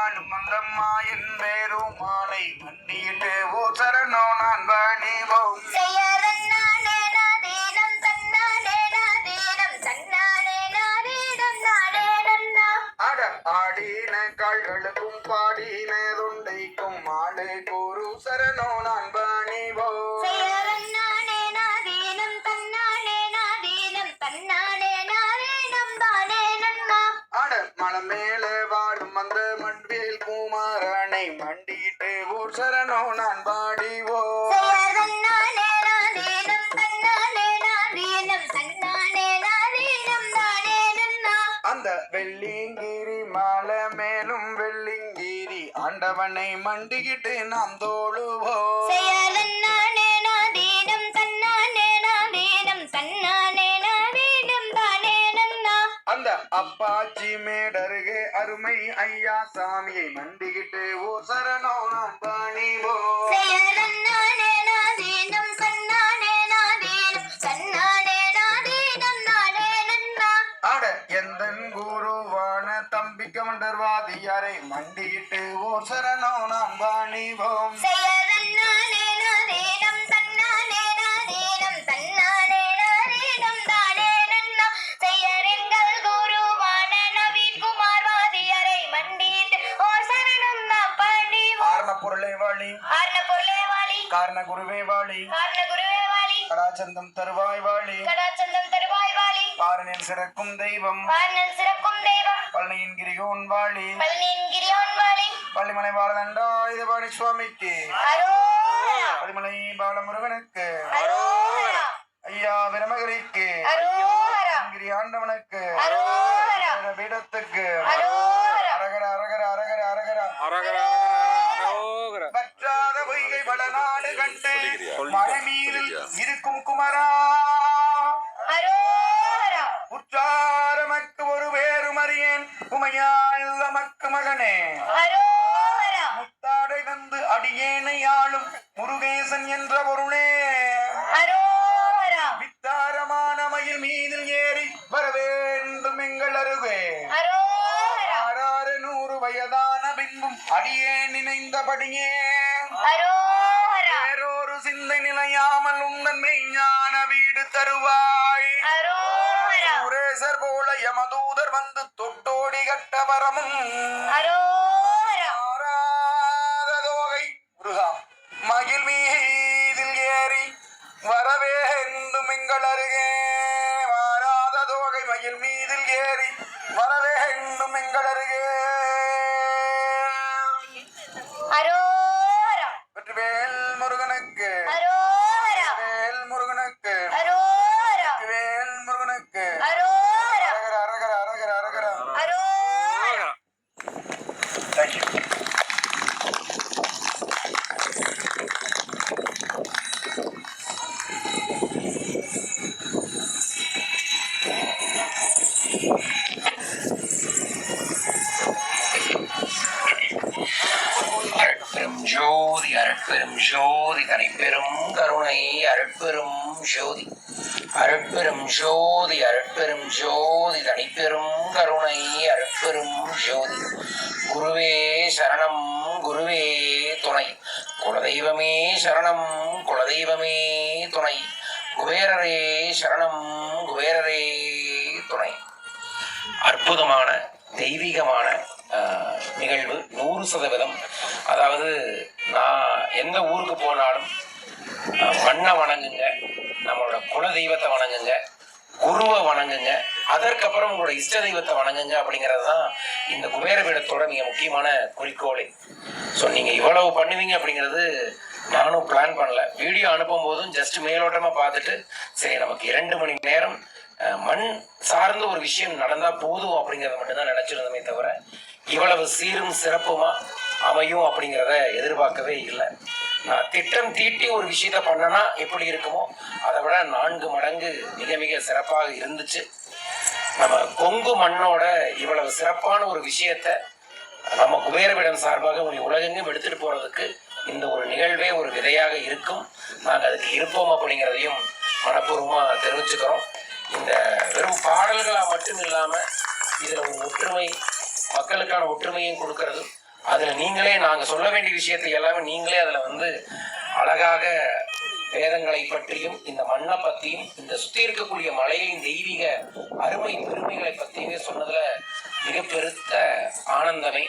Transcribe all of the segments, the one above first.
வாழும் மங்கம்மா என் பேரும் மாலை மண்டியிட்டு ஓ சரணோ நான் பணிவோம் ஆடின கால்களுக்கும் பாடின தொண்டைக்கும் மாலை கூறு சரணோ நான் பணிவோம் மலம் மேல வாழும் அந்த மண்வேல் குமாரனை மண்டிட்டு ஊர் சரணோ நான் பாடிவோ அந்த வெள்ளிங்கிரி மாலை மேலும் வெள்ளிங்கிரி ஆண்டவனை மண்டிக்கிட்டு நாம் தோழுவோம் அந்த அப்பாச்சி மேடருகே அருமை ஐயா சாமியை மண்டிக்கிட்டு ஓ சரணோ நான் பணிவோ ஆட எந்த குருவான தம்பி கமண்டர்வாதியாரை மண்டிக்கிட்டு ஓ சரணோ நான் பணிவோம் காரண குருவே வாழி கடாச்சந்தம் தருவாய் வாழி பாரனில் சிறக்கும் தெய்வம் பழனியின் கிரியோன் வாழி பள்ளிமலை பாலதண்டா இது வாணி சுவாமிக்கு பள்ளிமலை பாலமுருகனுக்கு ஐயா பிரமகரிக்கு கிரி ஆண்டவனுக்கு பீடத்துக்கு அரகர அரகர அரகர அரகர அரகர பற்றாத பொய்கை வளநாடு கண்டு மலைமீதில் இருக்கும் குமரா உற்றாரமக்கு ஒரு வேறு மறியேன் உமையாள் மக்கு மகனே முத்தாடை வந்து அடியேனை ஆளும் முருகேசன் என்ற பொருளே வித்தாரமான மயில் மீதில் ஏறி வர வேண்டும் எங்கள் அருகே 600 வயதான பின்பும் அடியே நினைந்தபடியே வேறொரு சிந்தை நிலையாமல் உந்தன் மெய்ஞான வீடு தருவாய் சுரேசர் போல யமதூதர் வந்து தொட்டோடி கட்ட வரமும் ஆராததோகை முருகா மகிழ் மீதில் ஏறி வரவேண்டும் எங்கள் அருகே வாராததோகை மகிழ் மீதில் ஏறி வரவேண்டும் எங்கள் அருகே வெற்றிவேல் முருகனுக்கு வேல் முருகனுக்கு வேல் முருகனுக்கு அரகர அரகர அரகர அரகர. Thank you. ஜோதி அருட்பெரும் ஜோதி தனிப்பெரும் கருணை அருட்பெரும் ஜோதி அருட்பெரும் ஜோதி அருட்பெரும் ஜோதி தனிப்பெரும் கருணை அருட்பெரும் ஜோதி குருவே சரணம் குருவே துணை குலதெய்வமே சரணம் குலதெய்வமே துணை குபேரரே சரணம் குபேரரே துணை. அற்புதமான தெய்வீகமான நிகழ்வு 100%. அதாவது நான் எந்த ஊருக்கு போனாலும் மண்ணை வணங்குங்க, நம்மளோட குல தெய்வத்தை வணங்குங்க, குருவை வணங்குங்க, அதற்கப்புறம் உங்களோட இஷ்ட தெய்வத்தை வணங்குங்க அப்படிங்கிறது தான் இந்த குபேர பீடத்தோட மிக முக்கியமான குறிக்கோளே. ஸோ நீங்கள் இவ்வளவு பண்ணுவீங்க அப்படிங்கிறது நானும் பிளான் பண்ணல. வீடியோ அனுப்பும் போதும் ஜஸ்ட் மேலோட்டமாக பார்த்துட்டு சரி நமக்கு 2 மணி நேரம் மண் சார்ந்த ஒரு விஷயம் நடந்தா போதும் அப்படிங்கிறத மட்டும்தான் நினைச்சிருந்தோமே தவிர இவ்வளவு சீரும் சிறப்புமா அமையும் அப்படிங்கிறத எதிர்பார்க்கவே இல்லை. நான் திட்டம் தீட்டி ஒரு விஷயத்த பண்ணனா எப்படி இருக்குமோ அதை விட 4 மடங்கு மிக மிக சிறப்பாக இருந்துச்சு. நம்ம கொங்கு மண்ணோட இவ்வளவு சிறப்பான ஒரு விஷயத்த நம்ம குபேரபீடம் சார்பாக உலகெங்கும் எடுத்துட்டு போறதுக்கு இந்த ஒரு நிகழ்வே ஒரு விதையாக இருக்கும். நாங்கள் அதுக்கு இருப்போம் அப்படிங்கிறதையும் மனப்பூர்வமாக தெரிவிச்சுக்கிறோம். இந்த வெறும் பாடல்களாக மட்டும் இல்லாமல் இதில் ஒரு ஒற்றுமை, மக்களுக்கான ஒற்றுமையும் கொடுக்கறதும் அதுல நீங்களே நாங்க சொல்ல வேண்டிய விஷயத்தை எல்லாமே நீங்களே அதுல வந்து அழகாக வேதங்களை பற்றியும் இந்த மண்ணை பத்தியும் இந்த சுத்தி இருக்கக்கூடிய மலையின் தெய்வீக அருமை பெருமைகளை பத்தியுமே சொன்னதுல மிக பெருத்த ஆனந்தமே.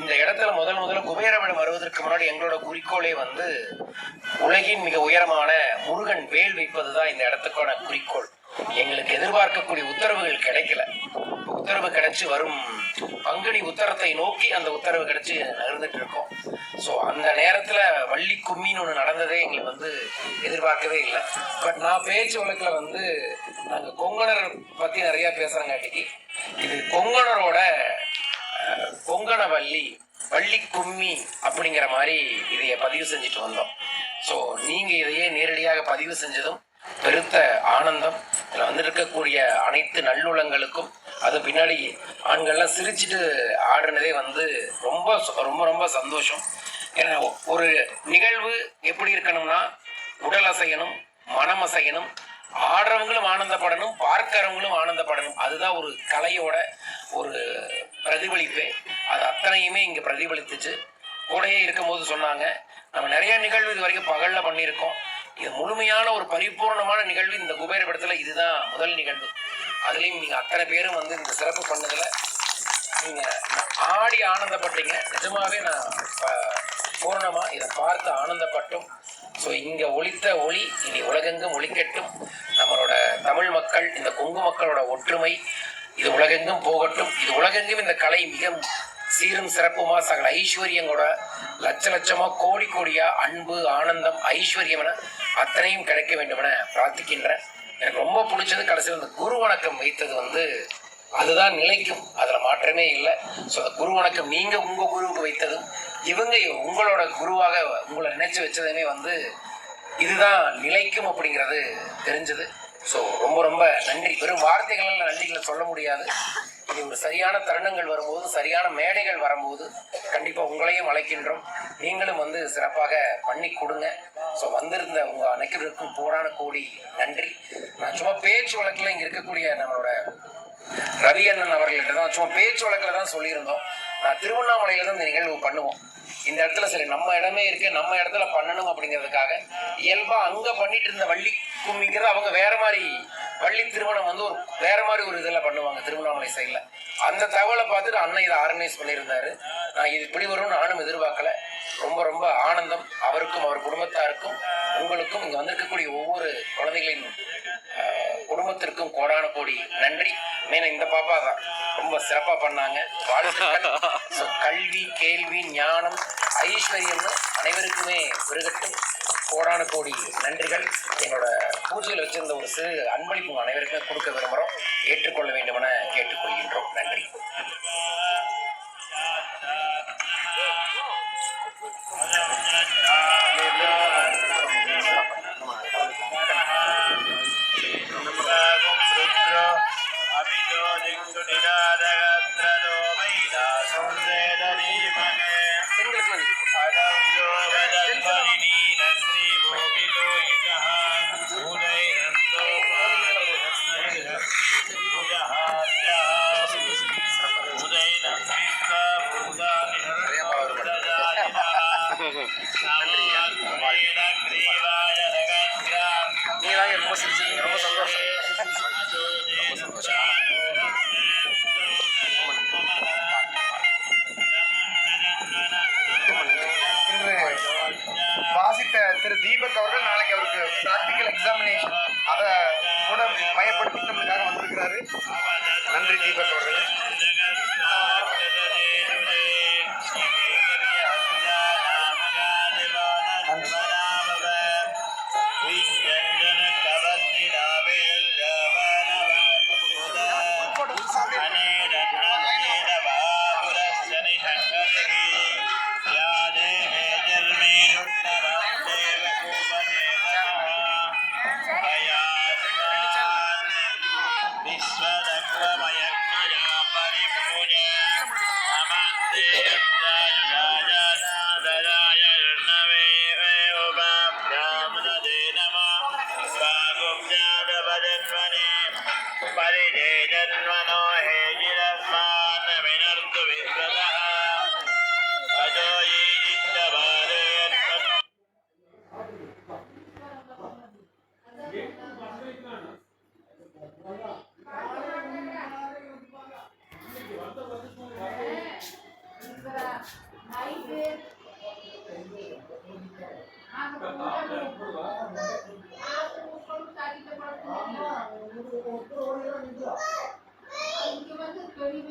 இந்த இடத்துல முதல்ல குபேரவிடம் வருவதற்கு முன்னாடி எங்களோட குறிக்கோளே வந்து உலகின் மிக உயரமான முருகன் வேல் வைப்பதுதான் இந்த இடத்துக்கான குறிக்கோள். எங்களுக்கு எதிர்பார்க்கக்கூடிய உத்தரவுகள் கிடைக்கல. உத்தரவு கிடைச்சு வரும் பங்குனி உத்தரத்தை நோக்கி அந்த உத்தரவு கிடைச்சு நகர்ந்துட்டு இருக்கோம். ஸோ அந்த நேரத்துல வள்ளி கும்மின்னு ஒன்று நடந்ததே எங்களுக்கு வந்து எதிர்பார்க்கவே இல்லை. பட் நான் பேச்சு வழக்கில் வந்து நாங்க கொங்கணர் பத்தி நிறைய பேசுறங்காட்டிக்கு இது கொங்கணரோட கொங்கண வள்ளி கும்மி அப்படிங்கிற மாதிரி இதைய பதிவு செஞ்சுட்டு வந்தோம். ஸோ நீங்க இதையே நேரடியாக பதிவு செஞ்சதும் பெருத்த ஆனந்தம். இதில் வந்து இருக்கக்கூடிய அனைத்து நல்லுளங்களுக்கும் அது பின்னாடி ஆண்கள்லாம் சிரிச்சுட்டு ஆடுனதே வந்து ரொம்ப ரொம்ப ரொம்ப சந்தோஷம். ஏன்னா ஒரு நிகழ்வு எப்படி இருக்கணும்னா உடல் அசையணும், மனம் அசையணும், ஆடுறவங்களும் ஆனந்தப்படணும், பார்க்கிறவங்களும் ஆனந்தப்படணும். அதுதான் ஒரு கலையோட ஒரு பிரதிபலிப்பு. அது அத்தனையுமே இங்க பிரதிபலித்துச்சு. கூடயே இருக்கும் போது சொன்னாங்க, நம்ம நிறைய நிகழ்வு இது வரைக்கும் பகல்ல பண்ணியிருக்கோம். இது முழுமையான ஒரு பரிபூர்ணமான நிகழ்வு இந்த குபேரபடத்துல இதுதான் முதல் நிகழ்வு. அதுலயும் நீங்க அத்தனை பேரும் வந்து இந்த சிறப்பு பண்ணதுல நீங்க ஆடி ஆனந்தப்பட்டீங்க. நிஜமாவே நான் பூர்ணமா இதை பார்த்து ஆனந்தப்பட்டும். ஸோ இங்க ஒலித்த ஒளி இனி உலகெங்கும் ஒலிக்கட்டும். நம்மளோட தமிழ் மக்கள், இந்த கொங்கு மக்களோட ஒற்றுமை இது உலகெங்கும் போகட்டும். இது உலகெங்கும் இந்த கலை மிக சீரும் சிறப்புமா சகல ஐஸ்வர்யங்களோட லட்சமா கோடியா அன்பு, ஆனந்தம், ஐஸ்வர்யம் என அத்தனையும் கிடைக்க வேண்டும் என பிரார்த்திக்கின்றேன். எனக்கு ரொம்ப பிடிச்சது கடைசியில் இந்த குரு வணக்கம் வைத்தது வந்து அதுதான் நிலைக்கும், அதுல மாற்றமே இல்லை. ஸோ குரு வணக்கம் நீங்க உங்க குருவுக்கு வைத்ததும் இவங்க உங்களோட குருவாக உங்களை நினைச்சு வச்சதுமே வந்து இதுதான் நிலைக்கும் அப்படிங்கிறது தெரிஞ்சது. ஸோ ரொம்ப ரொம்ப நன்றி. வெறும் வார்த்தைகளால் நன்றிகளை சொல்ல முடியாது. இது ஒரு சரியான தருணங்கள் வரும்போது, சரியான மேடைகள் வரும்போது கண்டிப்பாக உங்களையும் அழைக்கின்றோம். நீங்களும் வந்து சிறப்பாக பண்ணி கொடுங்க. ஸோ வந்திருந்த உங்கள் அனைவருக்கும் கோடான கோடி நன்றி. நான் சும்மா பேச்சு வழக்கில் இங்கே இருக்கக்கூடிய நம்மளோட ரவி அண்ணன் அவர்கள்ட்ட தான் சும்மா பேச்சு வழக்கில் தான் சொல்லியிருந்தோம். நான் திருவண்ணாமலையில தான் இந்த நிகழ்வு பண்ணுவோம். இந்த இடத்துல சரி நம்ம இடமே இருக்கு, நம்ம இடத்துல பண்ணணும் அப்படிங்கிறதுக்காக இயல்பா அங்க பண்ணிட்டு இருந்த வள்ளி கும்மிங்கிறது அவங்க வேற மாதிரி வள்ளி திருமணம் வந்து ஒரு வேற மாதிரி ஒரு இதெல்லாம் பண்ணுவாங்க திருவண்ணாமலை சைட்ல. அந்த தகவலை பார்த்துட்டு அண்ணன் இதை ஆர்கனைஸ் பண்ணியிருந்தாரு. நான் இது இப்படி வரும்னு நானும் எதிர்பார்க்கல. ரொம்ப ரொம்ப ஆனந்தம். அவருக்கும் அவர் குடும்பத்தாருக்கும் உங்களுக்கும் இங்க வந்திருக்கக்கூடிய ஒவ்வொரு குழந்தைகளின் குடும்பத்திற்கும் கோடான கோடி நன்றி. மேல இந்த பாப்பா தான் ரொம்ப சிறப்பா பண்ணாங்க. வாழ்த்துக்கள். கல்வி, கேள்வி, ஞானம், ஐஸ்வர்யம் அனைவருக்குமே பெருகட்டும். கோடான கோடி நன்றிகள். என்னோட பூஜையில் வச்சிருந்த ஒரு சிறு அன்பளிப்பு அனைவருக்குமே கொடுக்க விரும்புகிறோம். ஏற்றுக்கொள்ள வேண்டும் என கேட்டுக்கொள்கின்றோம். நன்றி. ரொம்ப சிரிச்சீங்க, ரொம்ப சந்தோஷம். இன்று வாசித்த திரு தீபக் அவர்கள் நாளைக்கு அவருக்கு பிராக்டிக்கல் எக்ஸாமினேஷன் அதை கூட மையப்படுத்தி நம்மளுக்காக வந்திருக்கிறாரு. நன்றி தீபக் அவர்கள். இங்க வந்து பெரிய